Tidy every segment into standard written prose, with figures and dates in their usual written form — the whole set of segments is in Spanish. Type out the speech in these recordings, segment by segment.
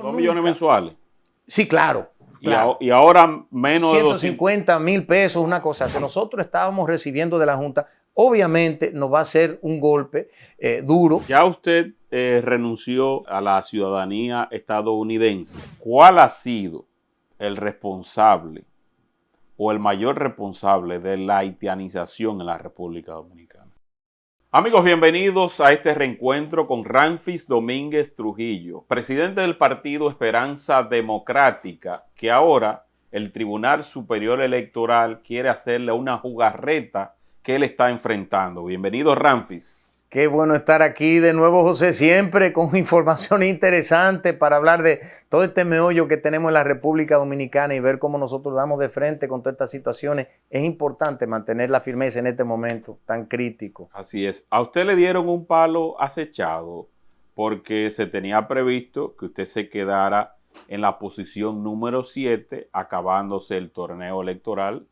2 millones mensuales. Sí, claro. Claro. Y ahora menos de 150,000 pesos, una cosa. Si nosotros estábamos recibiendo de la Junta, obviamente nos va a ser un golpe duro. Ya usted renunció a la ciudadanía estadounidense. ¿Cuál ha sido el responsable o el mayor responsable de la haitianización en la República Dominicana? Amigos, bienvenidos a este reencuentro con Ramfis Domínguez Trujillo, presidente del partido Esperanza Democrática, que ahora el Tribunal Superior Electoral quiere hacerle una jugarreta que él está enfrentando. Bienvenido, Ramfis. Qué bueno estar aquí de nuevo, José, siempre con información interesante para hablar de todo este meollo que tenemos en la República Dominicana y ver cómo nosotros damos de frente con todas estas situaciones. Es importante mantener la firmeza en este momento tan crítico. Así es. A usted le dieron un palo acechado porque se tenía previsto que usted se quedara en la posición número 7 acabándose el torneo electoral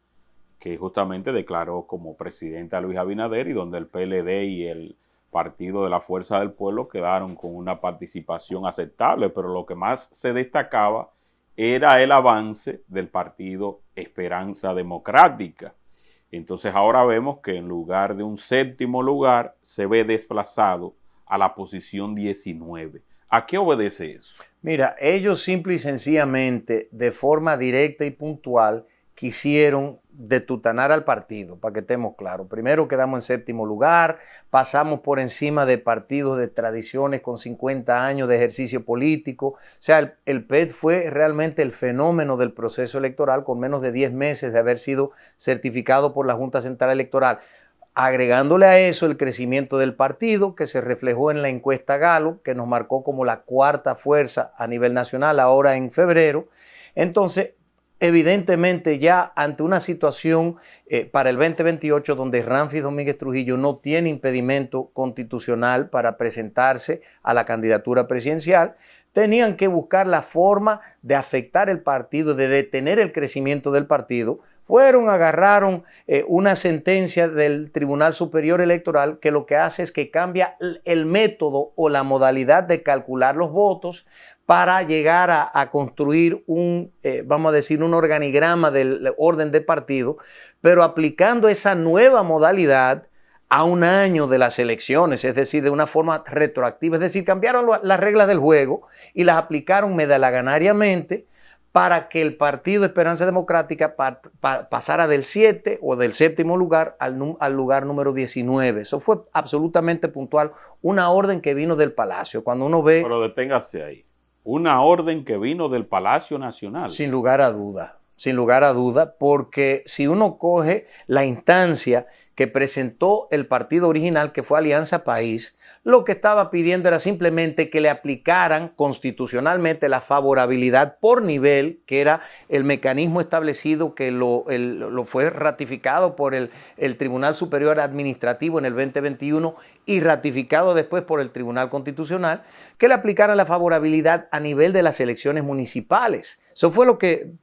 que justamente declaró como presidente a Luis Abinader y donde el PLD y el Partido de la Fuerza del Pueblo quedaron con una participación aceptable, pero lo que más se destacaba era el avance del partido Esperanza Democrática. Entonces ahora vemos que en lugar de un 7º lugar se ve desplazado a la posición 19. ¿A qué obedece eso? Mira, ellos simple y sencillamente, de forma directa y puntual, quisieron detutanar al partido, para que estemos claros. Primero quedamos en 7º lugar, pasamos por encima de partidos de tradiciones con 50 años de ejercicio político. O sea, el PET fue realmente el fenómeno del proceso electoral con menos de 10 meses de haber sido certificado por la Junta Central Electoral. Agregándole a eso el crecimiento del partido que se reflejó en la encuesta Gallup, que nos marcó como la 4ª fuerza a nivel nacional ahora en febrero. Entonces, evidentemente ya ante una situación para el 2028 donde Ramfis Domínguez Trujillo no tiene impedimento constitucional para presentarse a la candidatura presidencial, tenían que buscar la forma de afectar el partido, de detener el crecimiento del partido. Agarraron una sentencia del Tribunal Superior Electoral que lo que hace es que cambia el método o la modalidad de calcular los votos para llegar a construir vamos a decir, un organigrama del orden de partido, pero aplicando esa nueva modalidad a un año de las elecciones, es decir, de una forma retroactiva. Es decir, cambiaron las reglas del juego y las aplicaron medalaganariamente para que el partido Esperanza Democrática pasara del 7 o del 7º lugar al lugar número 19. Eso fue absolutamente puntual, una orden que vino del Palacio. Cuando uno ve... Pero deténgase ahí. Una orden que vino del Palacio Nacional. Sin lugar a duda, porque si uno coge la instancia que presentó el partido original, que fue Alianza País, lo que estaba pidiendo era simplemente que le aplicaran constitucionalmente la favorabilidad por nivel, que era el mecanismo establecido que lo fue ratificado por el Tribunal Superior Administrativo en el 2021 y ratificado después por el Tribunal Constitucional, que le aplicaran la favorabilidad a nivel de las elecciones municipales. Eso fue lo que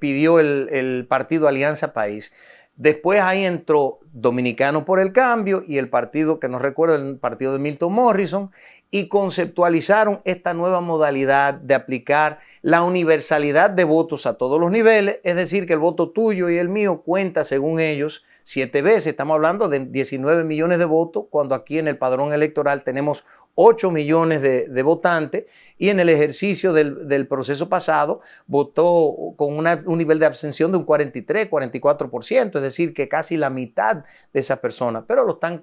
pidió el partido Alianza País. Después ahí entró Dominicano por el Cambio y el partido, que no recuerdo, el partido de Milton Morrison, y conceptualizaron esta nueva modalidad de aplicar la universalidad de votos a todos los niveles, es decir, que el voto tuyo y el mío cuenta, según ellos, 7 veces. Estamos hablando de 19 millones de votos, cuando aquí en el padrón electoral tenemos 8 millones de votantes y en el ejercicio del proceso pasado votó con un nivel de abstención de un 43, 44%, es decir, que casi la mitad de esas personas, pero lo están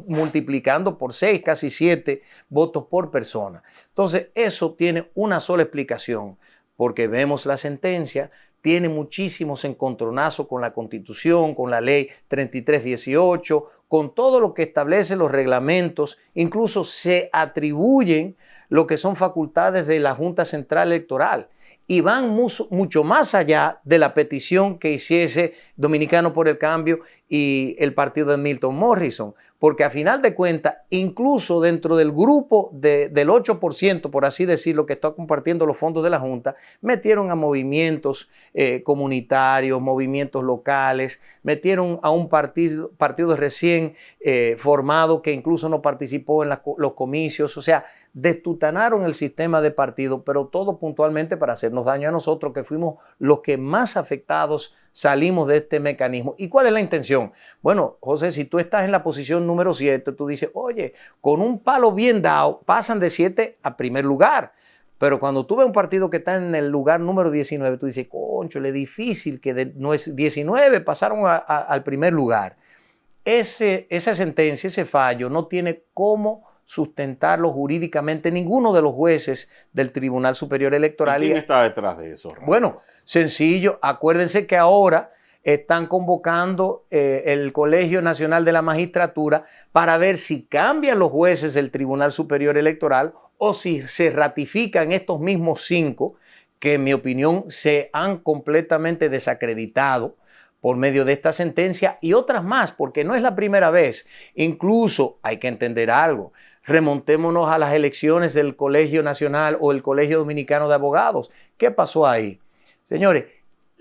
multiplicando por 6, casi 7 votos por persona. Entonces, eso tiene una sola explicación, porque vemos la sentencia, tiene muchísimos encontronazos con la Constitución, con la ley 3318, con todo lo que establece los reglamentos, incluso se atribuyen lo que son facultades de la Junta Central Electoral y van mucho más allá de la petición que hiciese Dominicano por el Cambio y el partido de Milton Morrison, porque a final de cuentas, incluso dentro del grupo del 8%, por así decirlo, que está compartiendo los fondos de la Junta, metieron a movimientos comunitarios, movimientos locales, metieron a un partido recién formado que incluso no participó en los comicios, o sea, destutanaron el sistema de partido, pero todo puntualmente para hacernos daño a nosotros, que fuimos los que más afectados salimos de este mecanismo. ¿Y cuál es la intención? Bueno, José, si tú estás en la posición número 7, tú dices, oye, con un palo bien dado, pasan de 7 a primer lugar. Pero cuando tú ves un partido que está en el lugar número 19, tú dices, concho, es difícil que no es 19, pasaron al primer lugar. Esa sentencia, ese fallo, no tiene cómo sustentarlo jurídicamente ninguno de los jueces del Tribunal Superior Electoral. ¿Y quién está detrás de eso, Ron? Bueno, sencillo. Acuérdense que ahora están convocando el Colegio Nacional de la Magistratura para ver si cambian los jueces del Tribunal Superior Electoral o si se ratifican estos mismos 5 que en mi opinión se han completamente desacreditado por medio de esta sentencia y otras más, porque no es la primera vez. Incluso hay que entender algo. Remontémonos a las elecciones del Colegio Nacional o el Colegio Dominicano de Abogados. ¿Qué pasó ahí? Señores,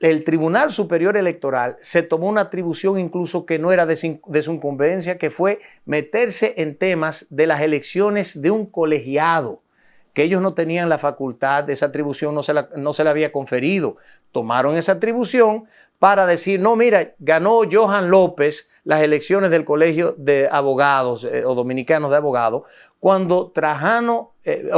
el Tribunal Superior Electoral se tomó una atribución incluso que no era de su incumbencia, que fue meterse en temas de las elecciones de un colegiado, que ellos no tenían la facultad, de esa atribución no se la había conferido. Tomaron esa atribución para decir, no, mira, ganó Johan López las elecciones del Colegio de Abogados o Dominicanos de Abogados, cuando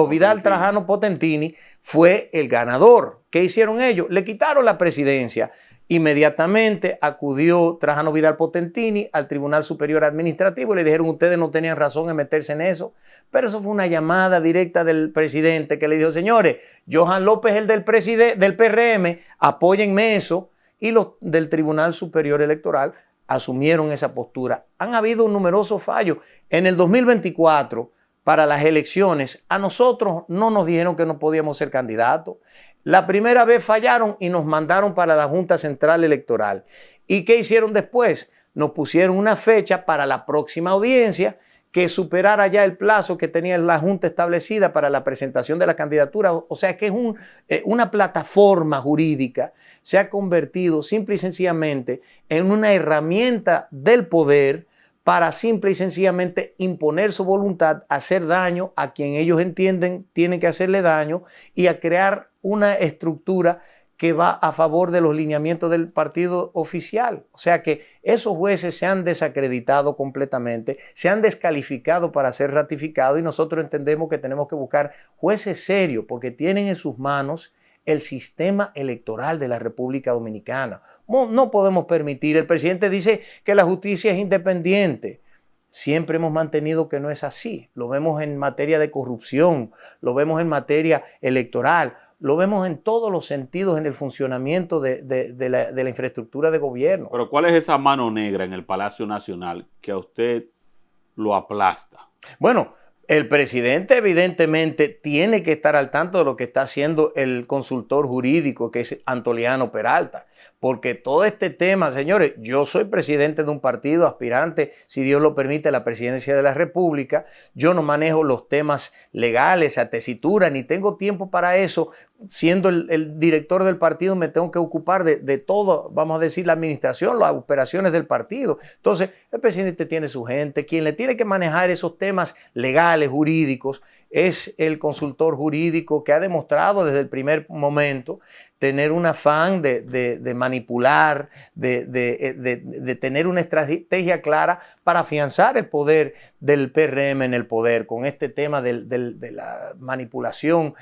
Vidal Trajano Potentini fue el ganador. ¿Qué hicieron ellos? Le quitaron la presidencia. Inmediatamente acudió Trajano Vidal Potentini al Tribunal Superior Administrativo y le dijeron, ustedes no tenían razón en meterse en eso. Pero eso fue una llamada directa del presidente que le dijo, señores, Johan López es el del PRM, apóyenme eso. Y los del Tribunal Superior Electoral asumieron esa postura. Han habido numerosos fallos. En el 2024, para las elecciones, a nosotros no nos dijeron que no podíamos ser candidatos. La primera vez fallaron y nos mandaron para la Junta Central Electoral. ¿Y qué hicieron después? Nos pusieron una fecha para la próxima audiencia que superara ya el plazo que tenía la Junta establecida para la presentación de la candidatura. O sea que es una plataforma jurídica, se ha convertido simple y sencillamente en una herramienta del poder para simple y sencillamente imponer su voluntad, hacer daño a quien ellos entienden tienen que hacerle daño y a crear una estructura que va a favor de los lineamientos del partido oficial. O sea que esos jueces se han desacreditado completamente, se han descalificado para ser ratificados y nosotros entendemos que tenemos que buscar jueces serios porque tienen en sus manos el sistema electoral de la República Dominicana. No podemos permitir, el presidente dice que la justicia es independiente. Siempre hemos mantenido que no es así. Lo vemos en materia de corrupción, lo vemos en materia electoral, lo vemos en todos los sentidos en el funcionamiento de la infraestructura de gobierno. Pero ¿cuál es esa mano negra en el Palacio Nacional que a usted lo aplasta? Bueno, el presidente evidentemente tiene que estar al tanto de lo que está haciendo el consultor jurídico, que es Antoliano Peralta, porque todo este tema, señores, yo soy presidente de un partido aspirante, si Dios lo permite, a la presidencia de la República. Yo no manejo los temas legales a tesitura, ni tengo tiempo para eso. Siendo el director del partido, me tengo que ocupar de todo, vamos a decir, la administración, las operaciones del partido. Entonces, el presidente tiene su gente, quien le tiene que manejar esos temas legales, jurídicos, es el consultor jurídico que ha demostrado desde el primer momento tener un afán de manipular, de tener una estrategia clara para afianzar el poder del PRM en el poder, con este tema de la manipulación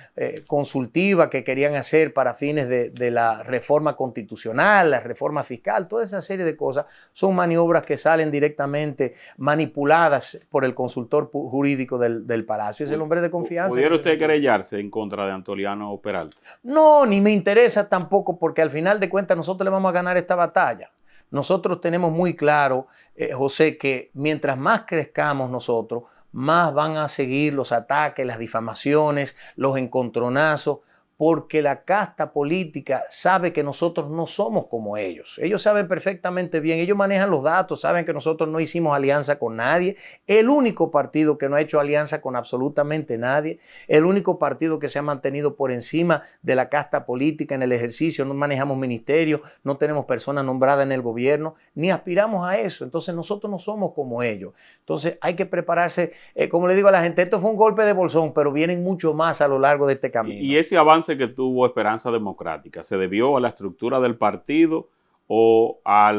consultiva que querían hacer para fines de la reforma constitucional, la reforma fiscal, toda esa serie de cosas son maniobras que salen directamente manipuladas por el consultor jurídico del Palacio. Es el hombre de confianza. ¿Pudiera usted querellarse en contra de Antoliano Peralta? No, ni me interesa tampoco, porque al final de cuentas nosotros le vamos a ganar esta batalla. Nosotros tenemos muy claro, José, que mientras más crezcamos nosotros, más van a seguir los ataques, las difamaciones, los encontronazos, porque la casta política sabe que nosotros no somos como ellos. Ellos saben perfectamente bien, ellos manejan los datos, saben que nosotros no hicimos alianza con nadie. El único partido que no ha hecho alianza con absolutamente nadie, el único partido que se ha mantenido por encima de la casta política en el ejercicio, no manejamos ministerios, no tenemos personas nombradas en el gobierno, ni aspiramos a eso. Entonces nosotros no somos como ellos. Entonces hay que prepararse, como le digo a la gente, esto fue un golpe de bolsón, pero vienen mucho más a lo largo de este camino. Y ese avance que tuvo Esperanza Democrática, ¿se debió a la estructura del partido o a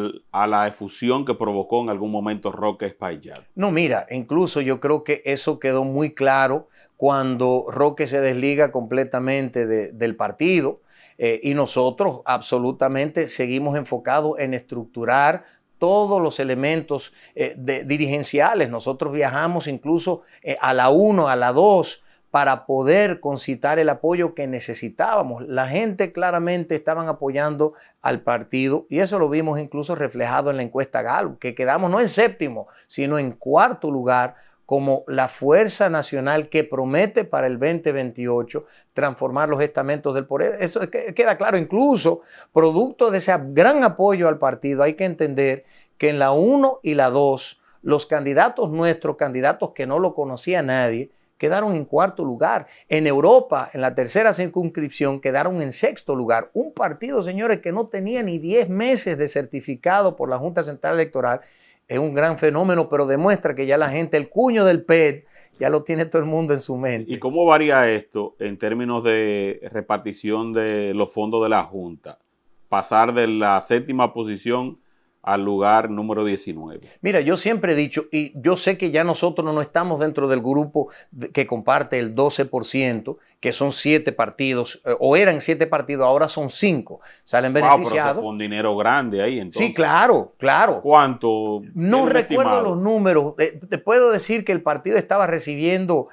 la efusión que provocó en algún momento Roque Espaillat? No, mira, incluso yo creo que eso quedó muy claro cuando Roque se desliga completamente del partido y nosotros absolutamente seguimos enfocados en estructurar todos los elementos dirigenciales. Nosotros viajamos incluso a la 1, a la 2, para poder concitar el apoyo que necesitábamos. La gente claramente estaban apoyando al partido y eso lo vimos incluso reflejado en la encuesta Gallup, que quedamos no en séptimo, sino en cuarto lugar como la fuerza nacional que promete para el 2028 transformar los estamentos del poder. Eso queda claro, incluso producto de ese gran apoyo al partido. Hay que entender que en la 1 y la 2, los candidatos nuestros, candidatos que no lo conocía nadie, quedaron en cuarto lugar. En Europa, en la tercera circunscripción, quedaron en sexto lugar. Un partido, señores, que no tenía ni 10 meses de certificado por la Junta Central Electoral. Es un gran fenómeno, pero demuestra que ya la gente, el cuño del PET, ya lo tiene todo el mundo en su mente. ¿Y cómo varía esto en términos de repartición de los fondos de la Junta? Pasar de la séptima posición al lugar número 19. Mira, yo siempre he dicho, y yo sé que ya nosotros no estamos dentro del grupo que comparte el 12%, que son 7 partidos, o eran 7 partidos, ahora son 5, salen beneficiados. Pero eso fue un dinero grande ahí entonces. Sí, claro, claro. ¿Cuánto? No recuerdo los números. Te puedo decir que el partido estaba recibiendo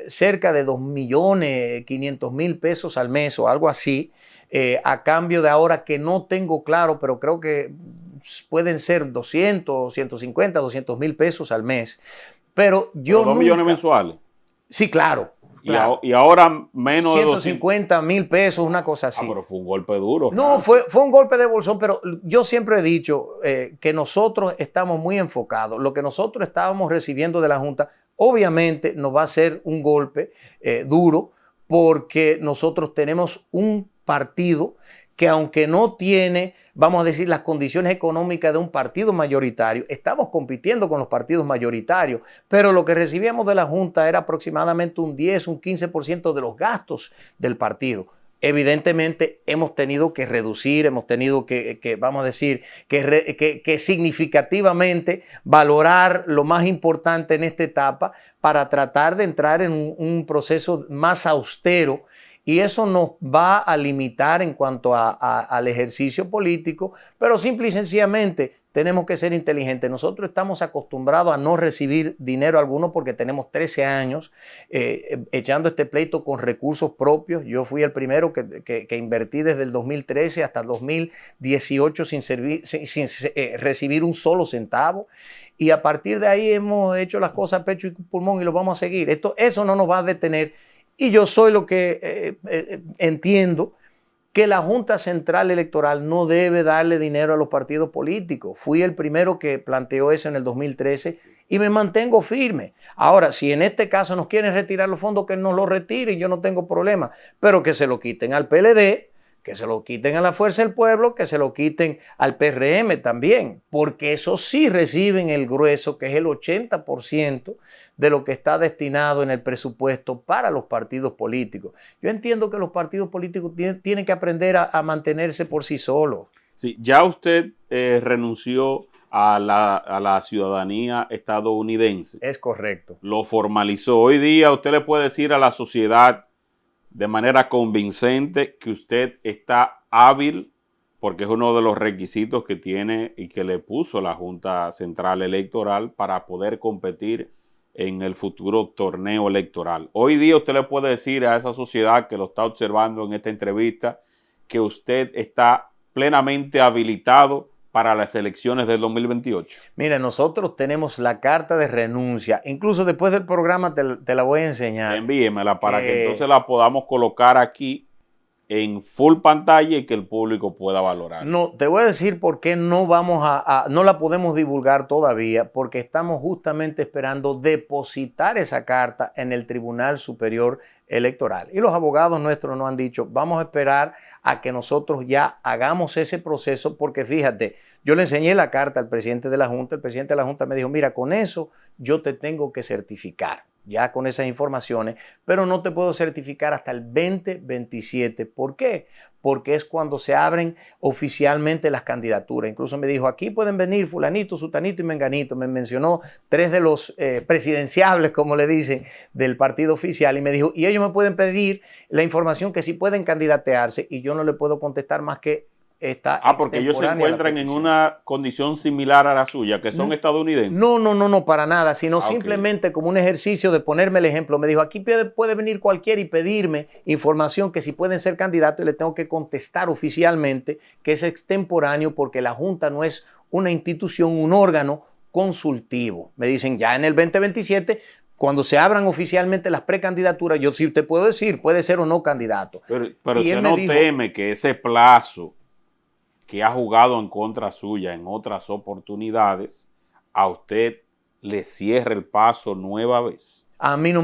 cerca de 2.500.000 pesos al mes o algo así, a cambio de ahora que no tengo claro, pero creo que pueden ser 200, 150, 200.000 pesos al mes. Pero yo ¿2 millones mensuales? Sí, claro. Claro. Y ahora menos de 150.000 pesos, una cosa así. Pero fue un golpe duro. No, fue un golpe de bolsón, pero yo siempre he dicho que nosotros estamos muy enfocados. Lo que nosotros estábamos recibiendo de la Junta, obviamente nos va a ser un golpe duro, porque nosotros tenemos un partido que aunque no tiene, vamos a decir, las condiciones económicas de un partido mayoritario, estamos compitiendo con los partidos mayoritarios, pero lo que recibíamos de la Junta era aproximadamente un 10, un 15% de los gastos del partido. Evidentemente hemos tenido que reducir, hemos tenido que vamos a decir, que significativamente valorar lo más importante en esta etapa para tratar de entrar en un proceso más austero. Y eso nos va a limitar en cuanto al ejercicio político, pero simple y sencillamente tenemos que ser inteligentes. Nosotros estamos acostumbrados a no recibir dinero alguno porque tenemos 13 años echando este pleito con recursos propios. Yo fui el primero que invertí desde el 2013 hasta el 2018 sin recibir un solo centavo. Y a partir de ahí hemos hecho las cosas a pecho y pulmón y lo vamos a seguir. Eso no nos va a detener. Y yo soy lo que entiendo que la Junta Central Electoral no debe darle dinero a los partidos políticos. Fui el primero que planteó eso en el 2013 y me mantengo firme. Ahora, si en este caso nos quieren retirar los fondos, que nos los retiren, yo no tengo problema, pero que se lo quiten al PLD, que se lo quiten a la Fuerza del Pueblo, que se lo quiten al PRM también, porque esos sí reciben el grueso, que es el 80% de lo que está destinado en el presupuesto para los partidos políticos. Yo entiendo que los partidos políticos tienen que aprender a mantenerse por sí solos. Sí, ya usted renunció a la ciudadanía estadounidense. Es correcto. Lo formalizó. Hoy día usted le puede decir a la sociedad de manera convincente que usted está hábil, porque es uno de los requisitos que tiene y que le puso la Junta Central Electoral para poder competir en el futuro torneo electoral. Hoy día usted le puede decir a esa sociedad que lo está observando en esta entrevista que usted está plenamente habilitado para las elecciones del 2028. Mira, nosotros tenemos la carta de renuncia. Incluso después del programa te la voy a enseñar. Envíemela para que entonces la podamos colocar aquí en full pantalla y que el público pueda valorar. No, te voy a decir por qué no no la podemos divulgar todavía, porque estamos justamente esperando depositar esa carta en el Tribunal Superior Electoral. Y los abogados nuestros nos han dicho, vamos a esperar a que nosotros ya hagamos ese proceso, porque fíjate, yo le enseñé la carta al presidente de la Junta, el presidente de la Junta me dijo, mira, con eso yo te tengo que certificar, ya con esas informaciones, pero no te puedo certificar hasta el 2027. ¿Por qué? Porque es cuando se abren oficialmente las candidaturas. Incluso me dijo, aquí pueden venir fulanito, sutanito y menganito. Me mencionó 3 de los presidenciables, como le dicen, del partido oficial. Y me dijo, y ellos me pueden pedir la información que sí pueden candidatearse. Y yo no le puedo contestar más que está porque ellos se encuentran en una condición similar a la suya, que son estadounidenses. No, para nada, sino okay. Simplemente como un ejercicio de ponerme el ejemplo. Me dijo, aquí puede venir cualquiera y pedirme información que si pueden ser candidatos y le tengo que contestar oficialmente que es extemporáneo porque la Junta no es una institución, un órgano consultivo. Me dicen, ya en el 2027, cuando se abran oficialmente las precandidaturas, yo sí te puedo decir, puede ser o no candidato. Pero usted no teme que ese plazo que ha jugado en contra suya en otras oportunidades, a usted le cierre el paso nueva vez. A mí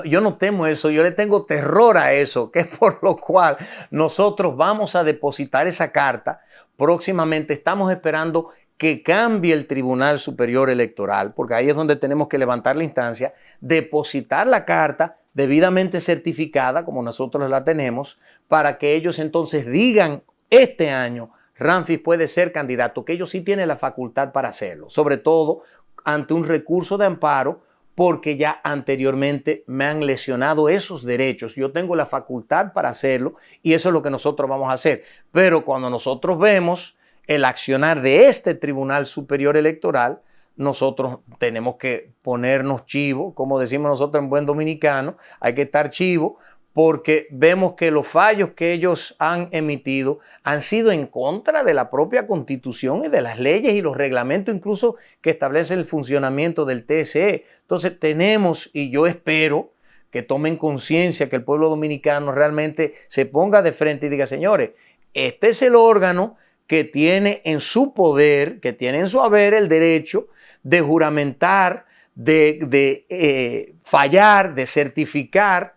yo no temo eso, yo le tengo terror a eso, que es por lo cual nosotros vamos a depositar esa carta próximamente. Estamos esperando que cambie el Tribunal Superior Electoral, porque ahí es donde tenemos que levantar la instancia, depositar la carta debidamente certificada, como nosotros la tenemos, para que ellos entonces digan este año, Ramfis puede ser candidato, que ellos sí tienen la facultad para hacerlo, sobre todo ante un recurso de amparo, porque ya anteriormente me han lesionado esos derechos. Yo tengo la facultad para hacerlo y eso es lo que nosotros vamos a hacer. Pero cuando nosotros vemos el accionar de este Tribunal Superior Electoral, nosotros tenemos que ponernos chivo, como decimos nosotros en buen dominicano, hay que estar chivo, porque vemos que los fallos que ellos han emitido han sido en contra de la propia Constitución y de las leyes y los reglamentos incluso que establecen el funcionamiento del TSE. Entonces tenemos, y yo espero que tomen conciencia, que el pueblo dominicano realmente se ponga de frente y diga, señores, este es el órgano que tiene en su poder, que tiene en su haber el derecho de juramentar, de fallar, de certificar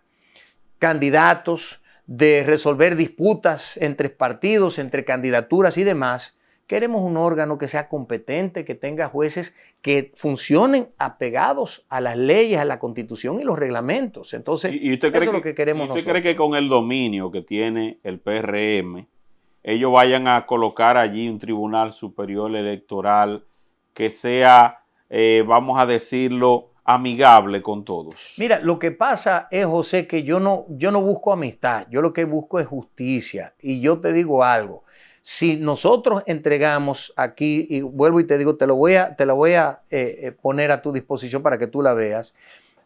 candidatos, de resolver disputas entre partidos, entre candidaturas y demás. Queremos un órgano que sea competente, que tenga jueces que funcionen apegados a las leyes, a la Constitución y los reglamentos. Entonces, eso es lo que queremos nosotros. ¿Usted cree que con el dominio que tiene el PRM, ellos vayan a colocar allí un Tribunal Superior Electoral que sea, vamos a decirlo, amigable con todos? Mira, lo que pasa es, José, que yo no busco amistad, yo lo que busco es justicia. Y yo te digo algo, si nosotros entregamos aquí, y vuelvo y te digo, te la voy a poner a tu disposición para que tú la veas.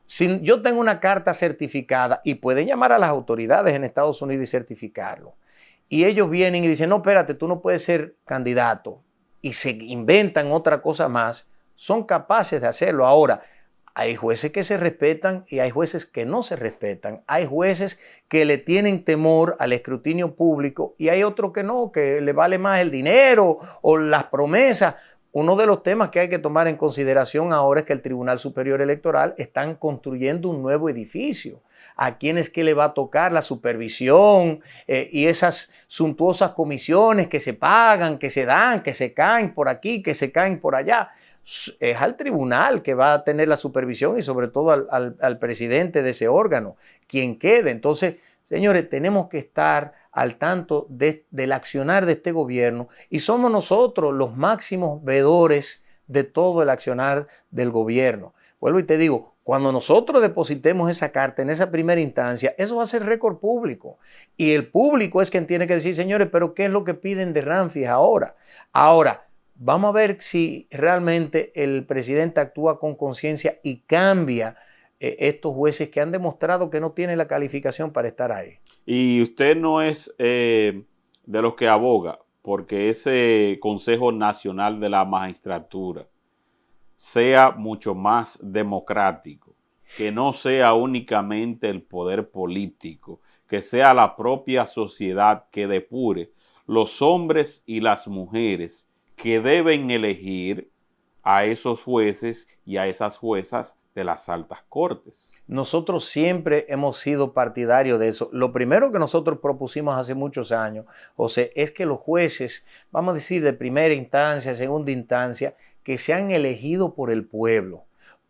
Si yo tengo una carta certificada y pueden llamar a las autoridades en Estados Unidos y certificarlo, y ellos vienen y dicen, no, espérate, tú no puedes ser candidato, y se inventan otra cosa más, son capaces de hacerlo. Ahora, hay jueces que se respetan y hay jueces que no se respetan. Hay jueces que le tienen temor al escrutinio público y hay otros que no, que le vale más el dinero o las promesas. Uno de los temas que hay que tomar en consideración ahora es que el Tribunal Superior Electoral están construyendo un nuevo edificio. ¿A quién es que le va a tocar la supervisión y esas suntuosas comisiones que se pagan, que se dan, que se caen por aquí, que se caen por allá? Es al tribunal que va a tener la supervisión y sobre todo al presidente de ese órgano, quien quede. Entonces, señores, tenemos que estar al tanto del accionar de este gobierno y somos nosotros los máximos veedores de todo el accionar del gobierno. Vuelvo y te digo, cuando nosotros depositemos esa carta en esa primera instancia, eso va a ser récord público. Y el público es quien tiene que decir, señores, pero ¿qué es lo que piden de Ramfis ahora? Ahora, vamos a ver si realmente el presidente actúa con conciencia y cambia estos jueces que han demostrado que no tienen la calificación para estar ahí. Y usted no es de los que aboga porque ese Consejo Nacional de la Magistratura sea mucho más democrático, que no sea únicamente el poder político, que sea la propia sociedad que depure los hombres y las mujeres que deben elegir a esos jueces y a esas juezas de las altas cortes. Nosotros siempre hemos sido partidarios de eso. Lo primero que nosotros propusimos hace muchos años, José, es que los jueces, vamos a decir de primera instancia, segunda instancia, que sean elegidos por el pueblo.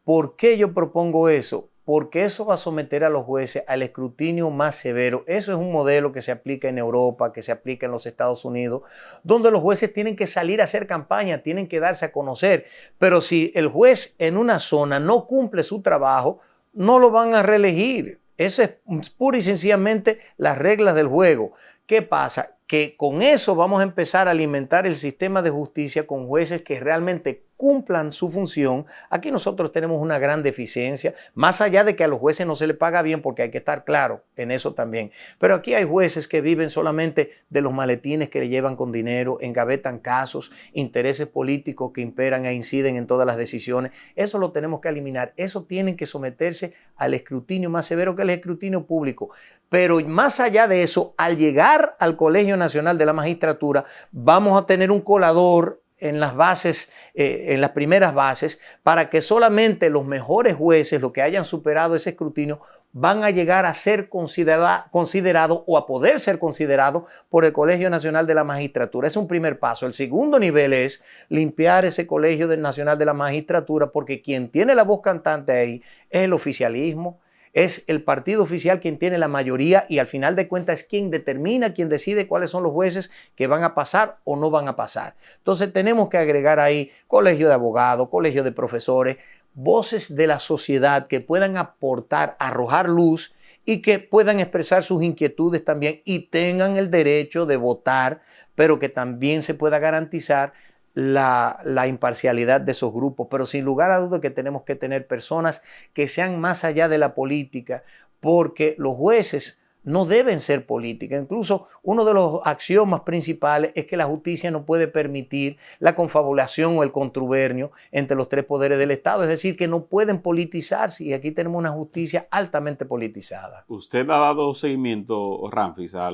¿Por qué yo propongo eso? Porque eso va a someter a los jueces al escrutinio más severo. Eso es un modelo que se aplica en Europa, que se aplica en los Estados Unidos, donde los jueces tienen que salir a hacer campaña, tienen que darse a conocer. Pero si el juez en una zona no cumple su trabajo, no lo van a reelegir. Esa es pura y sencillamente las reglas del juego. ¿Qué pasa? Que con eso vamos a empezar a alimentar el sistema de justicia con jueces que realmente cumplan su función. Aquí nosotros tenemos una gran deficiencia, más allá de que a los jueces no se les paga bien, porque hay que estar claro en eso también. Pero aquí hay jueces que viven solamente de los maletines que le llevan con dinero, engavetan casos, intereses políticos que imperan e inciden en todas las decisiones. Eso lo tenemos que eliminar. Eso tienen que someterse al escrutinio más severo, que es el escrutinio público. Pero más allá de eso, al llegar al Colegio Nacional de la Magistratura, vamos a tener un colador en las bases, en las primeras bases, para que solamente los mejores jueces, los que hayan superado ese escrutinio, van a llegar a ser considerados o a poder ser considerados por el Colegio Nacional de la Magistratura. Es un primer paso. El segundo nivel es limpiar ese Colegio Nacional de la Magistratura, porque quien tiene la voz cantante ahí es el oficialismo. Es el partido oficial quien tiene la mayoría y al final de cuentas es quien determina, quien decide cuáles son los jueces que van a pasar o no van a pasar. Entonces tenemos que agregar ahí colegio de abogados, colegio de profesores, voces de la sociedad que puedan aportar, arrojar luz y que puedan expresar sus inquietudes también y tengan el derecho de votar, pero que también se pueda garantizar la imparcialidad de esos grupos. Pero sin lugar a dudas que tenemos que tener personas que sean más allá de la política, porque los jueces no deben ser política. Incluso uno de los axiomas principales es que la justicia no puede permitir la confabulación o el contubernio entre los tres poderes del Estado, es decir, que no pueden politizarse, y aquí tenemos una justicia altamente politizada. Usted ha dado seguimiento, Ramfis, a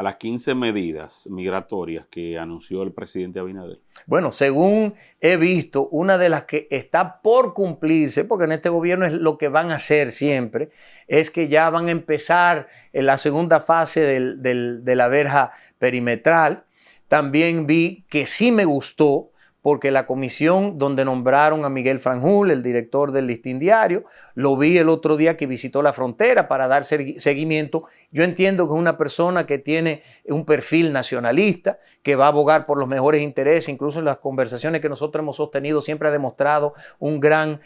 las 15 medidas migratorias que anunció el presidente Abinader. Bueno, según he visto, una de las que está por cumplirse, porque en este gobierno es lo que van a hacer siempre, es que ya van a empezar en la segunda fase de la verja perimetral. También vi que sí me gustó, porque la comisión donde nombraron a Miguel Franjul, el director del Listín Diario, lo vi el otro día que visitó la frontera para dar seguimiento. Yo entiendo que es una persona que tiene un perfil nacionalista, que va a abogar por los mejores intereses, incluso en las conversaciones que nosotros hemos sostenido siempre ha demostrado un gran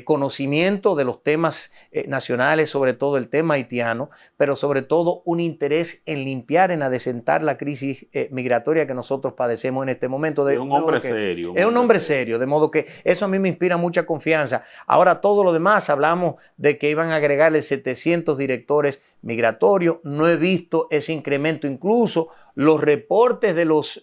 conocimiento de los temas nacionales, sobre todo el tema haitiano, pero sobre todo un interés en limpiar, en adecentar la crisis migratoria que nosotros padecemos en este momento. Es un hombre serio. Es un hombre serio, de modo que eso a mí me inspira mucha confianza. Ahora todo lo demás, hablamos de que iban a agregarle 700 directores migratorios. No he visto ese incremento. Incluso los reportes de los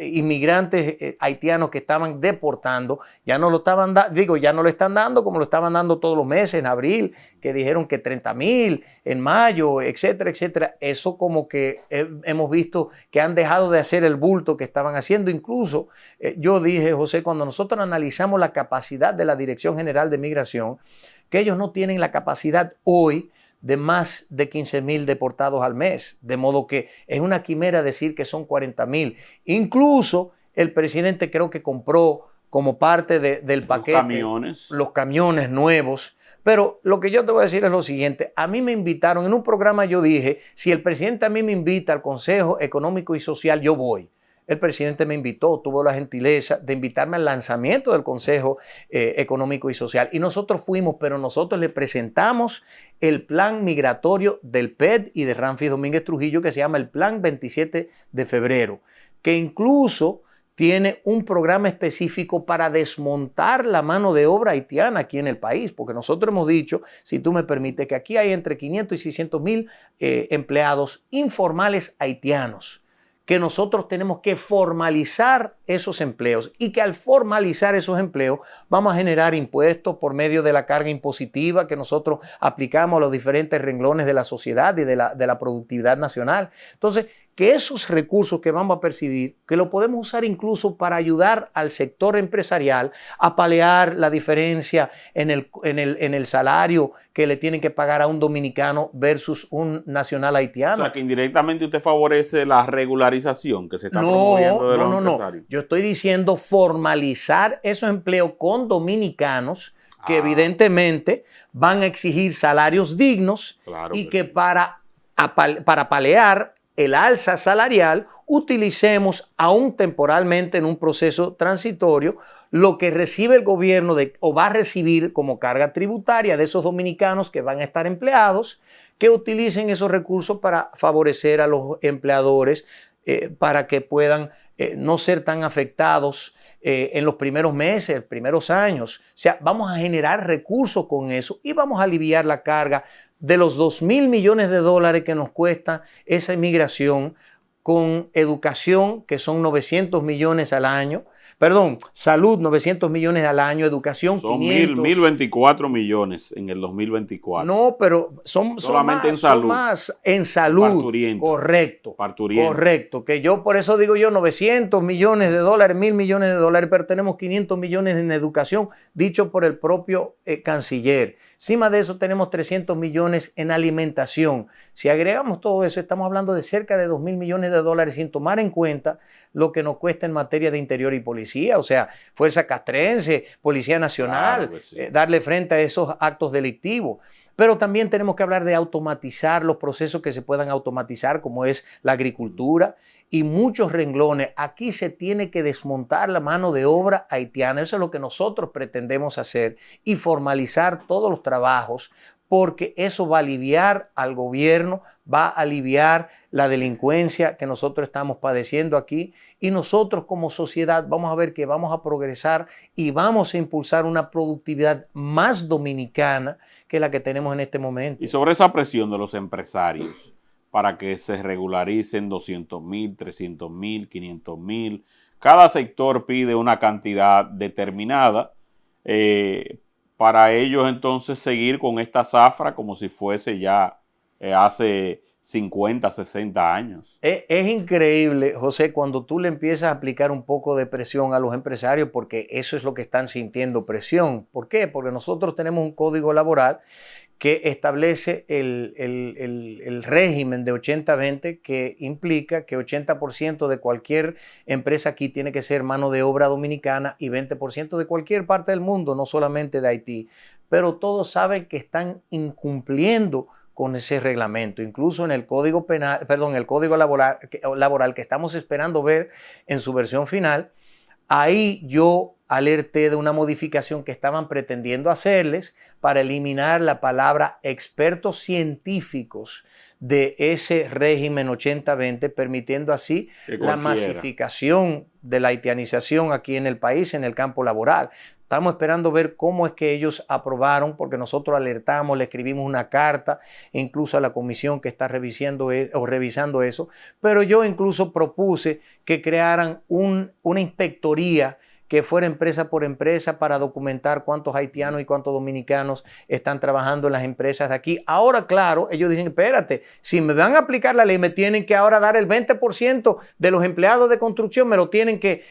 inmigrantes haitianos que estaban deportando, ya no lo estaban ya no lo están dando como lo estaban dando todos los meses, en abril, que dijeron que 30,000, en mayo, etcétera, etcétera. Eso como que hemos visto que han dejado de hacer el bulto que estaban haciendo. Incluso yo dije, José, cuando nosotros analizamos la capacidad de la Dirección General de Migración, que ellos no tienen la capacidad hoy de más de 15,000 deportados al mes, de modo que es una quimera decir que son 40,000. Incluso el presidente creo que compró como parte del paquete los camiones nuevos. Pero lo que yo te voy a decir es lo siguiente. A mí me invitaron, en un programa yo dije, si el presidente a mí me invita al Consejo Económico y Social, yo voy. El presidente me invitó, tuvo la gentileza de invitarme al lanzamiento del Consejo Económico y Social. Y nosotros fuimos, pero nosotros le presentamos el plan migratorio del PED y de Ramfis Domínguez Trujillo, que se llama el Plan 27 de febrero, que incluso tiene un programa específico para desmontar la mano de obra haitiana aquí en el país, porque nosotros hemos dicho, si tú me permites, que aquí hay entre 500 y 600,000 empleados informales haitianos, que nosotros tenemos que formalizar esos empleos y que al formalizar esos empleos vamos a generar impuestos por medio de la carga impositiva que nosotros aplicamos a los diferentes renglones de la sociedad y de la productividad nacional. Entonces, que esos recursos que vamos a percibir, que lo podemos usar incluso para ayudar al sector empresarial a paliar la diferencia en el salario que le tienen que pagar a un dominicano versus un nacional haitiano. O sea, que indirectamente usted favorece la regularización que se está promoviendo de los empresarios. No. Yo estoy diciendo formalizar esos empleos con dominicanos que evidentemente van a exigir salarios dignos, claro, y que para paliar el alza salarial utilicemos aún temporalmente en un proceso transitorio lo que recibe el gobierno o va a recibir como carga tributaria de esos dominicanos que van a estar empleados, que utilicen esos recursos para favorecer a los empleadores para que puedan no ser tan afectados en los primeros meses, primeros años. O sea, vamos a generar recursos con eso y vamos a aliviar la carga de los 2.000 millones de dólares que nos cuesta esa inmigración, con educación, que son 900 millones al año. Perdón, salud, 900 millones al año, educación, son 500. 1.024 millones en el 2024. No, pero solamente en salud. Son más en salud. Parturientos. Correcto. Parturientos. Correcto. Que yo, por eso digo yo, 900 millones de dólares, 1.000 millones de dólares, pero tenemos 500 millones en educación, dicho por el propio canciller. Encima de eso tenemos 300 millones en alimentación. Si agregamos todo eso, estamos hablando de cerca de 2.000 millones de dólares sin tomar en cuenta lo que nos cuesta en materia de interior y policía, o sea, Fuerza Castrense, Policía Nacional, claro, sí, darle frente a esos actos delictivos. Pero también tenemos que hablar de automatizar los procesos que se puedan automatizar, como es la agricultura y muchos renglones. Aquí se tiene que desmontar la mano de obra haitiana. Eso es lo que nosotros pretendemos hacer y formalizar todos los trabajos, porque eso va a aliviar al gobierno, va a aliviar la delincuencia que nosotros estamos padeciendo aquí, y nosotros como sociedad vamos a ver que vamos a progresar y vamos a impulsar una productividad más dominicana que la que tenemos en este momento. Y sobre esa presión de los empresarios para que se regularicen 200.000, 300.000, 500.000, cada sector pide una cantidad determinada, para ellos entonces seguir con esta zafra como si fuese ya hace 50, 60 años. Es increíble, José, cuando tú le empiezas a aplicar un poco de presión a los empresarios, porque eso es lo que están sintiendo, presión. ¿Por qué? Porque nosotros tenemos un código laboral que establece el régimen de 80-20, que implica que 80% de cualquier empresa aquí tiene que ser mano de obra dominicana y 20% de cualquier parte del mundo, no solamente de Haití. Pero todos saben que están incumpliendo con ese reglamento, incluso en el código penal, perdón, el código laboral que estamos esperando ver en su versión final. Ahí yo alerté de una modificación que estaban pretendiendo hacerles para eliminar la palabra expertos científicos de ese régimen 80-20, permitiendo así la masificación de la haitianización aquí en el país, en el campo laboral. Estamos esperando ver cómo es que ellos aprobaron, porque nosotros alertamos, le escribimos una carta, incluso a la comisión que está revisando eso, pero yo incluso propuse que crearan una inspectoría que fuera empresa por empresa para documentar cuántos haitianos y cuántos dominicanos están trabajando en las empresas de aquí. Ahora, claro, ellos dicen, espérate, si me van a aplicar la ley, me tienen que ahora dar el 20% de los empleados de construcción, me lo tienen que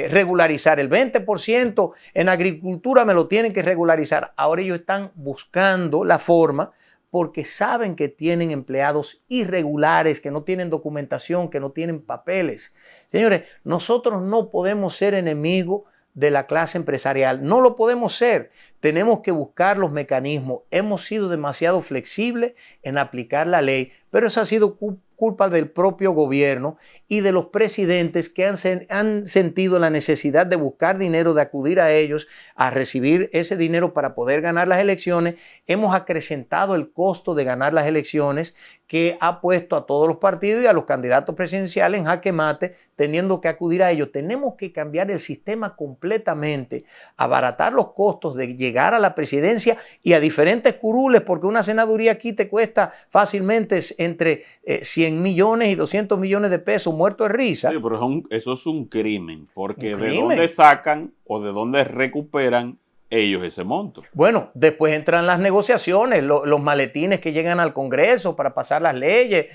regularizar, el 20% en agricultura me lo tienen que regularizar. Ahora ellos están buscando la forma, porque saben que tienen empleados irregulares, que no tienen documentación, que no tienen papeles. Señores, nosotros no podemos ser enemigos de la clase empresarial. No lo podemos ser. Tenemos que buscar los mecanismos. Hemos sido demasiado flexibles en aplicar la ley, pero eso ha sido culpa del propio gobierno y de los presidentes que han sentido la necesidad de buscar dinero, de acudir a ellos, a recibir ese dinero para poder ganar las elecciones. Hemos acrecentado el costo de ganar las elecciones, que ha puesto a todos los partidos y a los candidatos presidenciales en jaque mate, teniendo que acudir a ellos. Tenemos que cambiar el sistema completamente, abaratar los costos de llegar a la presidencia y a diferentes curules, porque una senaduría aquí te cuesta fácilmente entre 100 millones y 200 millones de pesos, muerto de risa. Sí, pero eso es un crimen, porque ¿Un ¿de crimen? dónde sacan o de dónde recuperan ellos ese monto? Bueno, después entran las negociaciones, los maletines que llegan al Congreso para pasar las leyes.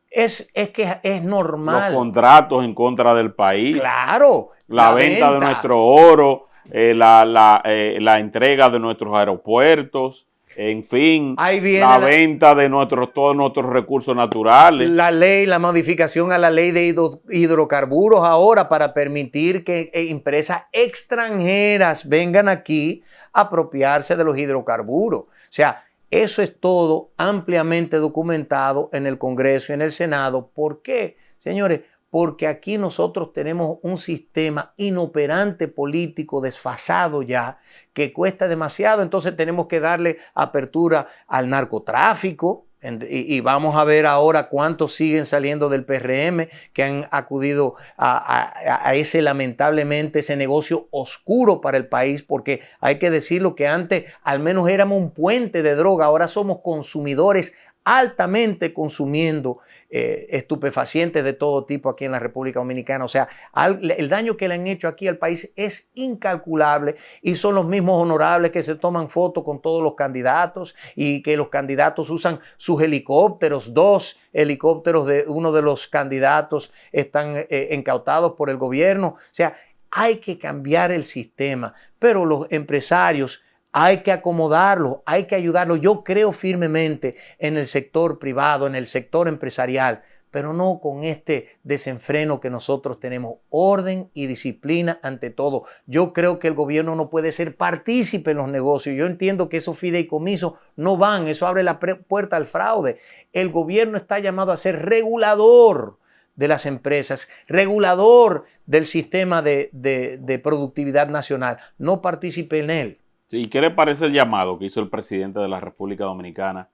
Es que es normal. Los contratos en contra del país. Claro. La venta de nuestro oro, la entrega de nuestros aeropuertos, en fin, la venta de todos nuestros recursos naturales. La modificación a la ley de hidrocarburos ahora para permitir que empresas extranjeras vengan aquí a apropiarse de los hidrocarburos. O sea, eso es todo ampliamente documentado en el Congreso y en el Senado. ¿Por qué, señores? Porque aquí nosotros tenemos un sistema inoperante político desfasado ya, que cuesta demasiado, entonces tenemos que darle apertura al narcotráfico, y vamos a ver ahora cuántos siguen saliendo del PRM que han acudido a ese, lamentablemente, ese negocio oscuro para el país, porque hay que decirlo que antes al menos éramos un puente de droga, ahora somos consumidores altamente consumiendo estupefacientes de todo tipo aquí en la República Dominicana. O sea, el daño que le han hecho aquí al país es incalculable, y son los mismos honorables que se toman fotos con todos los candidatos y que los candidatos usan sus helicópteros. 2 helicópteros de uno de los candidatos están incautados por el gobierno. O sea, hay que cambiar el sistema, pero los empresarios hay que acomodarlo, hay que ayudarlo. Yo creo firmemente en el sector privado, en el sector empresarial, pero no con este desenfreno que nosotros tenemos. Orden y disciplina ante todo. Yo creo que el gobierno no puede ser partícipe en los negocios. Yo entiendo que esos fideicomisos no van, eso abre la puerta al fraude. El gobierno está llamado a ser regulador de las empresas, regulador del sistema de productividad nacional. No participe en él. ¿Y qué le parece el llamado que hizo el presidente de la República Dominicana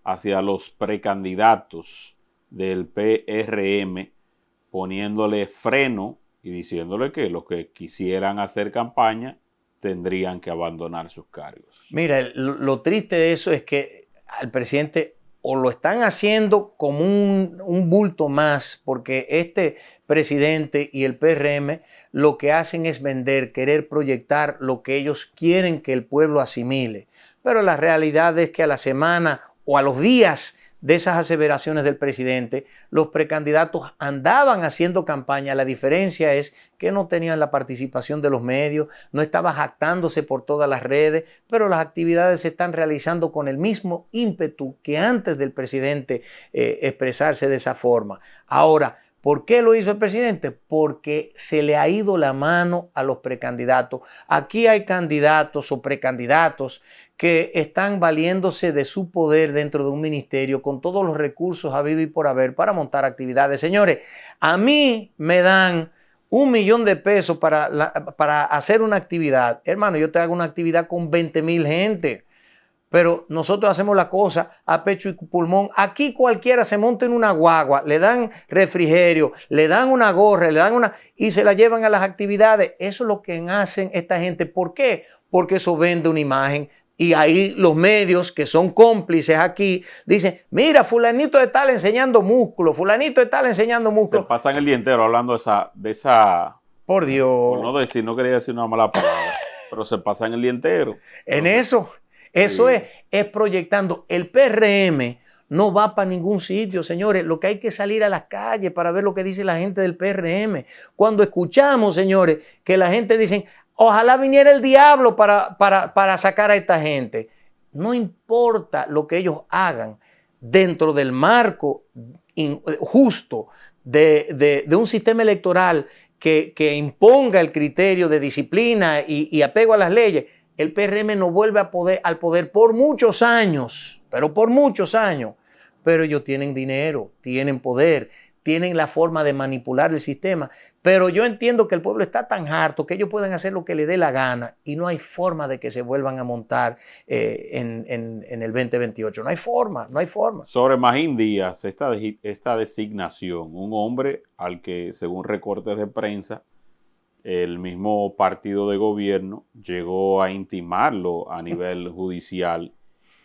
hacia los precandidatos del PRM, poniéndole freno y diciéndole que los que quisieran hacer campaña tendrían que abandonar sus cargos? Mira, lo triste de eso es que al presidente o lo están haciendo como un bulto más, porque este presidente y el PRM lo que hacen es vender, querer proyectar lo que ellos quieren que el pueblo asimile. Pero la realidad es que a la semana o a los días de esas aseveraciones del presidente, los precandidatos andaban haciendo campaña. La diferencia es que no tenían la participación de los medios, no estaban jactándose por todas las redes, pero las actividades se están realizando con el mismo ímpetu que antes del presidente expresarse de esa forma. Ahora, ¿por qué lo hizo el presidente? Porque se le ha ido la mano a los precandidatos. Aquí hay candidatos o precandidatos que están valiéndose de su poder dentro de un ministerio con todos los recursos habido y por haber para montar actividades. Señores, a mí me dan $1 millón de pesos para hacer una actividad. Hermano, yo te hago una actividad con 20,000 gente. Pero nosotros hacemos la cosa a pecho y pulmón. Aquí cualquiera se monta en una guagua, le dan refrigerio, le dan una gorra, y se la llevan a las actividades. Eso es lo que hacen esta gente. ¿Por qué? Porque eso vende una imagen. Y ahí los medios que son cómplices aquí dicen, mira, fulanito de tal enseñando músculo, fulanito de tal enseñando músculo. Se pasan el día entero hablando de esa... Por Dios. Por no quería decir una mala palabra, pero se pasan el día entero. En eso. Eso sí. es proyectando. El PRM no va para ningún sitio, señores. Lo que hay que salir a las calles para ver lo que dice la gente del PRM. Cuando escuchamos, señores, que la gente dice, ojalá viniera el diablo para sacar a esta gente. No importa lo que ellos hagan dentro del marco justo de un sistema electoral que imponga el criterio de disciplina y apego a las leyes. El PRM no vuelve al poder por muchos años, pero por muchos años. Pero ellos tienen dinero, tienen poder, tienen la forma de manipular el sistema. Pero yo entiendo que el pueblo está tan harto que ellos pueden hacer lo que les dé la gana y no hay forma de que se vuelvan a montar en el 2028. No hay forma, no hay forma. Sobre Magín Díaz, esta designación, un hombre al que, según recortes de prensa, el mismo partido de gobierno llegó a intimarlo a nivel judicial,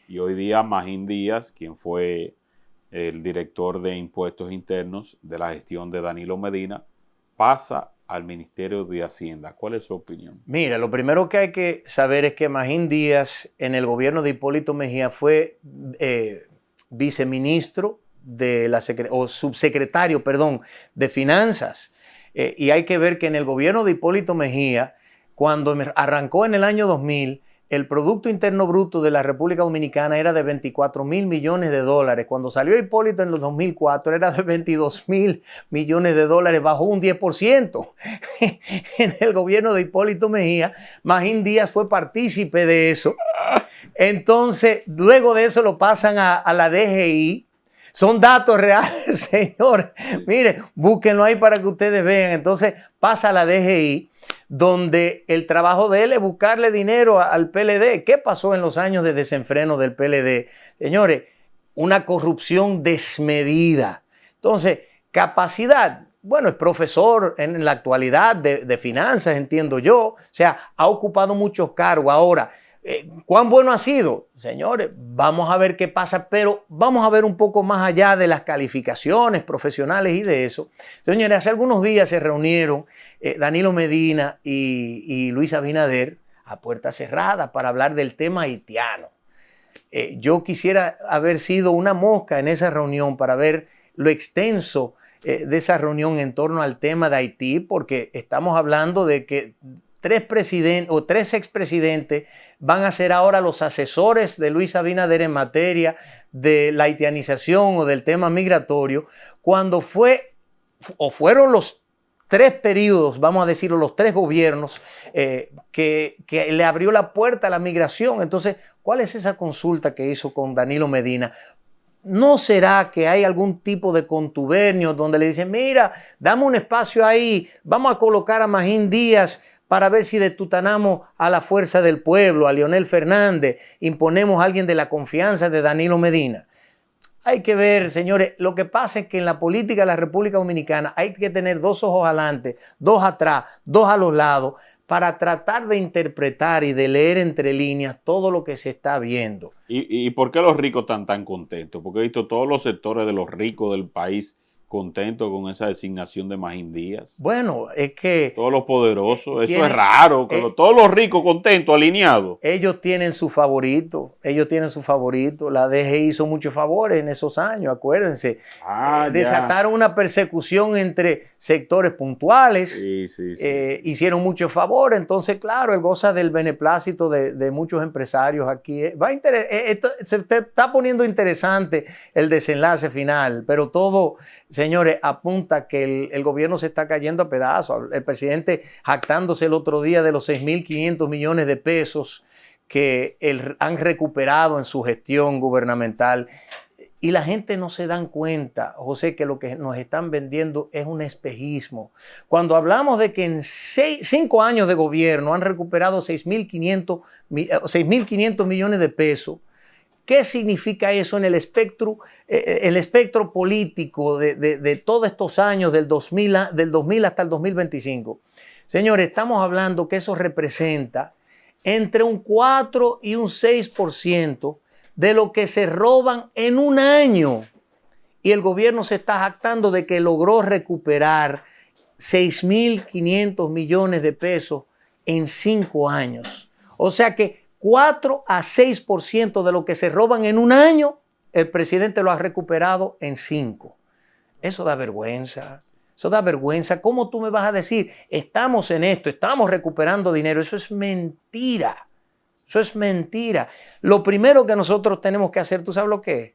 y hoy día Magín Díaz, quien fue el director de Impuestos Internos de la gestión de Danilo Medina, pasa al Ministerio de Hacienda. ¿Cuál es su opinión? Mira, lo primero que hay que saber es que Magín Díaz en el gobierno de Hipólito Mejía fue viceministro o subsecretario, perdón, de Finanzas. Y hay que ver que en el gobierno de Hipólito Mejía, cuando arrancó en el año 2000, el Producto Interno Bruto de la República Dominicana era de 24 mil millones de dólares. Cuando salió Hipólito en los 2004 era de 22 mil millones de dólares, bajó un 10%. En el gobierno de Hipólito Mejía, Magín Díaz fue partícipe de eso. Entonces, luego de eso lo pasan a la DGI. Son datos reales, señores. Mire, búsquenlo ahí para que ustedes vean. Entonces pasa a la DGI, donde el trabajo de él es buscarle dinero al PLD. ¿Qué pasó en los años de desenfreno del PLD? Señores, una corrupción desmedida. Entonces, capacidad. Bueno, es profesor en la actualidad de finanzas, entiendo yo. O sea, ha ocupado muchos cargos. Ahora, ¿cuán bueno ha sido? Señores, vamos a ver qué pasa, pero vamos a ver un poco más allá de las calificaciones profesionales y de eso. Señores, hace algunos días se reunieron Danilo Medina y Luis Abinader a puerta cerrada para hablar del tema haitiano. Yo quisiera haber sido una mosca en esa reunión para ver lo extenso de esa reunión en torno al tema de Haití, porque estamos hablando de que tres expresidentes van a ser ahora los asesores de Luis Abinader en materia de la haitianización o del tema migratorio, cuando fueron los tres periodos, vamos a decirlo, los tres gobiernos que le abrió la puerta a la migración. Entonces, ¿cuál es esa consulta que hizo con Danilo Medina? ¿No será que hay algún tipo de contubernio donde le dicen, mira, dame un espacio ahí, vamos a colocar a Magín Díaz para ver si detutanamos a la fuerza del pueblo, a Leonel Fernández, imponemos a alguien de la confianza de Danilo Medina? Hay que ver, señores, lo que pasa es que en la política de la República Dominicana hay que tener dos ojos adelante, dos atrás, dos a los lados, para tratar de interpretar y de leer entre líneas todo lo que se está viendo. ¿Y por qué los ricos están tan contentos? Porque he visto todos los sectores de los ricos del país contentos con esa designación de Magín Díaz. Bueno, es que... Todos los poderosos, eso es raro, que todos los ricos contentos, alineados. Ellos tienen su favorito, La DGI hizo muchos favores en esos años, acuérdense. Desataron una persecución entre sectores puntuales, hicieron muchos favores, entonces claro, él goza del beneplácito de muchos empresarios aquí. Se está poniendo interesante el desenlace final, pero todo... Señores, apunta que el gobierno se está cayendo a pedazos. El presidente jactándose el otro día de los 6.500 millones de pesos que han recuperado en su gestión gubernamental. Y la gente no se dan cuenta, José, que lo que nos están vendiendo es un espejismo. Cuando hablamos de que en 5 años de gobierno han recuperado 6.500 millones de pesos, ¿qué significa eso en el espectro político de todos estos años, del 2000 hasta el 2025? Señores, estamos hablando que eso representa entre un 4 y un 6% de lo que se roban en un año. Y el gobierno se está jactando de que logró recuperar 6.500 millones de pesos en 5 años. O sea que 4 a 6% de lo que se roban en un año, el presidente lo ha recuperado en 5. Eso da vergüenza. Eso da vergüenza. ¿Cómo tú me vas a decir, estamos en esto, estamos recuperando dinero? Eso es mentira. Eso es mentira. Lo primero que nosotros tenemos que hacer, ¿tú sabes lo que es?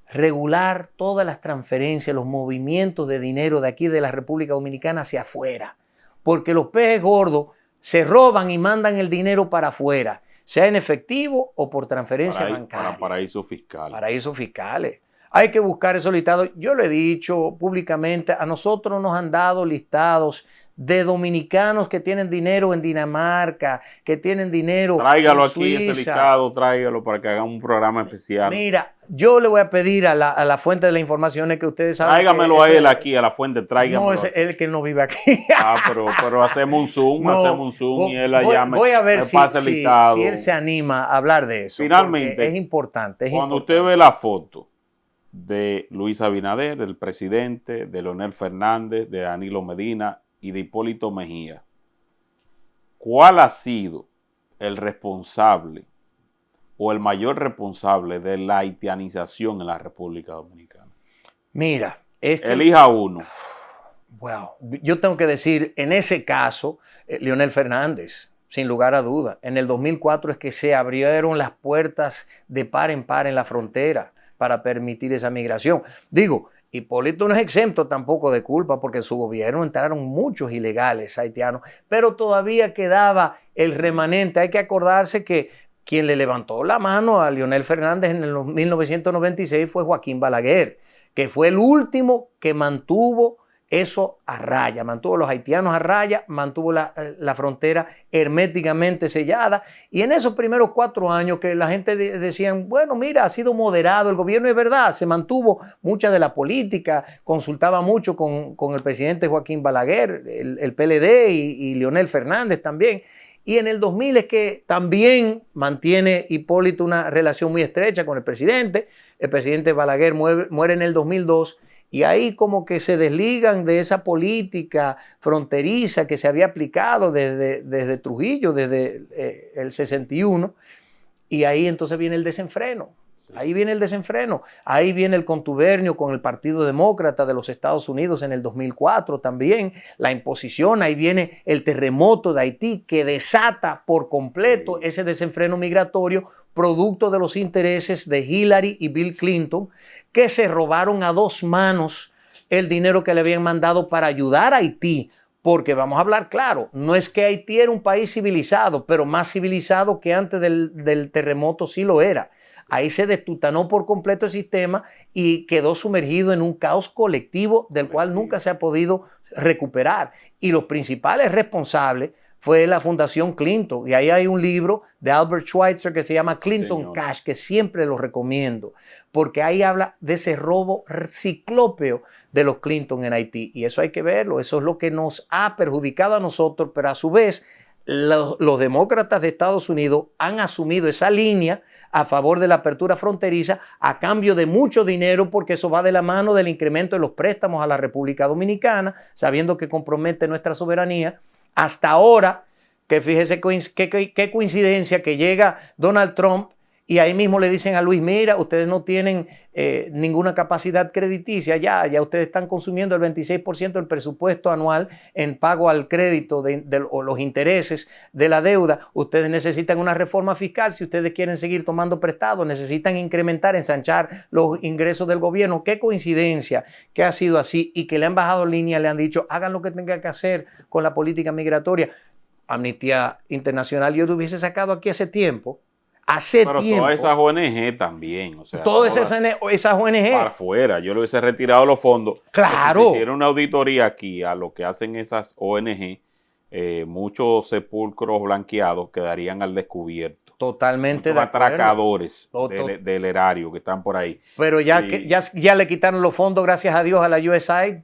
Regular todas las transferencias, los movimientos de dinero de aquí de la República Dominicana hacia afuera. Porque los peces gordos se roban y mandan el dinero para afuera, sea en efectivo o por transferencia bancaria. Para paraísos fiscales. Paraísos fiscales. Hay que buscar esos listados. Yo lo he dicho públicamente, a nosotros nos han dado listados de dominicanos que tienen dinero en Dinamarca, que tienen dinero tráigalo en Suiza. Aquí, ese listado, tráigalo para que hagan un programa especial. Mira, yo le voy a pedir a la fuente de la información que ustedes saben. Tráigamelo a él aquí, a la fuente, tráigamelo. No, es él que no vive aquí. Pero hacemos un Zoom, y él la llama. Voy a ver si él se anima a hablar de eso. Finalmente, es importante. Cuando usted ve la foto de Luis Abinader, del presidente, de Leonel Fernández, de Danilo Medina y de Hipólito Mejía. ¿Cuál ha sido el responsable o el mayor responsable de la haitianización en la República Dominicana? Mira, es que... Elija uno. Wow. Yo tengo que decir, en ese caso, Leonel Fernández, sin lugar a duda. En el 2004 es que se abrieron las puertas de par en la frontera para permitir esa migración. Digo, Hipólito no es exento tampoco de culpa porque en su gobierno entraron muchos ilegales haitianos, pero todavía quedaba el remanente. Hay que acordarse que quien le levantó la mano a Leonel Fernández en el 1996 fue Joaquín Balaguer, que fue el último que mantuvo eso a raya, mantuvo a los haitianos a raya, mantuvo la frontera herméticamente sellada. Y en esos primeros 4 años que la gente decían, bueno, mira, ha sido moderado el gobierno, es verdad, se mantuvo mucha de la política, consultaba mucho con el presidente Joaquín Balaguer, el PLD y Leonel Fernández también. Y en el 2000 es que también mantiene Hipólito una relación muy estrecha con el presidente. El presidente Balaguer muere en el 2002. Y ahí como que se desligan de esa política fronteriza que se había aplicado desde Trujillo, desde el 61. Y ahí entonces viene el desenfreno. Sí. Ahí viene el desenfreno. Ahí viene el contubernio con el Partido Demócrata de los Estados Unidos en el 2004 también. La imposición, ahí viene el terremoto de Haití que desata por completo ese desenfreno migratorio producto de los intereses de Hillary y Bill Clinton, que se robaron a 2 manos el dinero que le habían mandado para ayudar a Haití. Porque vamos a hablar claro, no es que Haití era un país civilizado, pero más civilizado que antes del terremoto sí lo era. Ahí se destutanó por completo el sistema y quedó sumergido en un caos colectivo del cual nunca se ha podido recuperar. Y los principales responsables fue la Fundación Clinton. Y ahí hay un libro de Albert Schweitzer que se llama Clinton Cash, que siempre lo recomiendo, porque ahí habla de ese robo ciclópeo de los Clinton en Haití. Y eso hay que verlo, eso es lo que nos ha perjudicado a nosotros, pero a su vez los demócratas de Estados Unidos han asumido esa línea a favor de la apertura fronteriza a cambio de mucho dinero, porque eso va de la mano del incremento de los préstamos a la República Dominicana, sabiendo que compromete nuestra soberanía. Hasta ahora, que fíjese qué coincidencia que llega Donald Trump y ahí mismo le dicen a Luis, mira, ustedes no tienen ninguna capacidad crediticia, ya ustedes están consumiendo el 26% del presupuesto anual en pago al crédito o los intereses de la deuda. Ustedes necesitan una reforma fiscal si ustedes quieren seguir tomando prestado, necesitan incrementar, ensanchar los ingresos del gobierno. Qué coincidencia que ha sido así y que le han bajado línea, le han dicho, hagan lo que tengan que hacer con la política migratoria. Amnistía Internacional yo lo hubiese sacado aquí hace tiempo. Pero todas esas ONG también, o sea, todas esas ONG para afuera, yo le hubiese retirado los fondos. Claro. Si hiciera una auditoría aquí a lo que hacen esas ONG, muchos sepulcros blanqueados quedarían al descubierto. Totalmente muchos atracadores del erario que están por ahí. Pero ya le quitaron los fondos, gracias a Dios, a la USAID.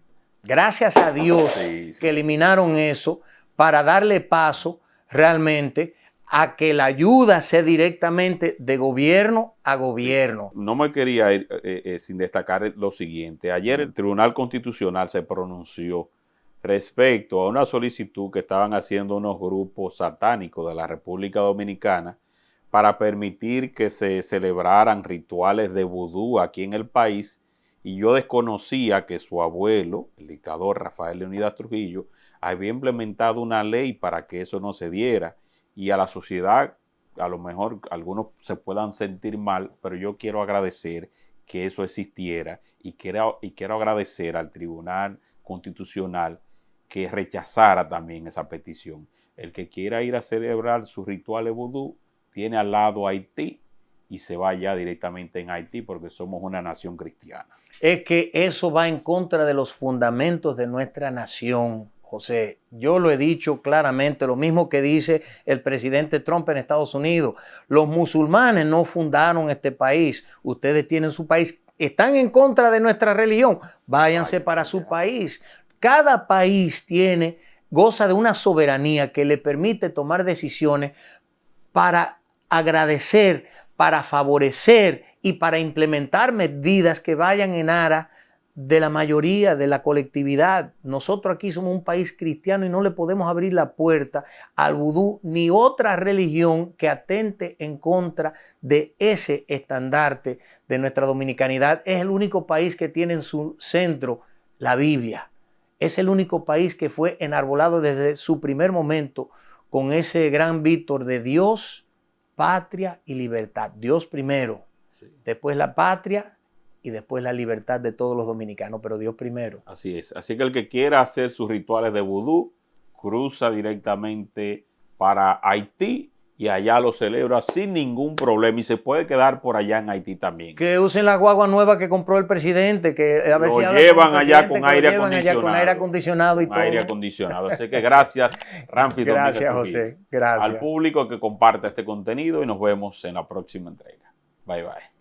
Gracias a Dios que eliminaron eso para darle paso realmente a que la ayuda sea directamente de gobierno a gobierno. No me quería ir sin destacar lo siguiente. Ayer el Tribunal Constitucional se pronunció respecto a una solicitud que estaban haciendo unos grupos satánicos de la República Dominicana para permitir que se celebraran rituales de vudú aquí en el país, y yo desconocía que su abuelo, el dictador Rafael Leónidas Trujillo, había implementado una ley para que eso no se diera. Y a la sociedad, a lo mejor algunos se puedan sentir mal, pero yo quiero agradecer que eso existiera y quiero agradecer al Tribunal Constitucional que rechazara también esa petición. El que quiera ir a celebrar su ritual de vudú tiene al lado Haití y se va ya directamente en Haití porque somos una nación cristiana. Es que eso va en contra de los fundamentos de nuestra nación. José, yo lo he dicho claramente, lo mismo que dice el presidente Trump en Estados Unidos. Los musulmanes no fundaron este país. Ustedes tienen su país. ¿Están en contra de nuestra religión? Váyanse para su país. Cada país goza de una soberanía que le permite tomar decisiones para agradecer, para favorecer y para implementar medidas que vayan en aras de la mayoría de la colectividad. Nosotros aquí somos un país cristiano y no le podemos abrir la puerta al vudú ni otra religión que atente en contra de ese estandarte de nuestra dominicanidad. Es el único país que tiene en su centro la Biblia. Es el único país que fue enarbolado desde su primer momento con ese gran víctor de Dios, patria y libertad. Dios primero, después la patria y después la libertad de todos los dominicanos, pero Dios primero. Así es. Así que el que quiera hacer sus rituales de vudú, cruza directamente para Haití y allá lo celebra sin ningún problema y se puede quedar por allá en Haití también. Que usen la guagua nueva que compró el presidente, que a ver si lo llevan allá con aire acondicionado. Con aire acondicionado. Así que gracias, Ramfis. Gracias, José. Gracias. Al público que comparta este contenido y nos vemos en la próxima entrega. Bye, bye.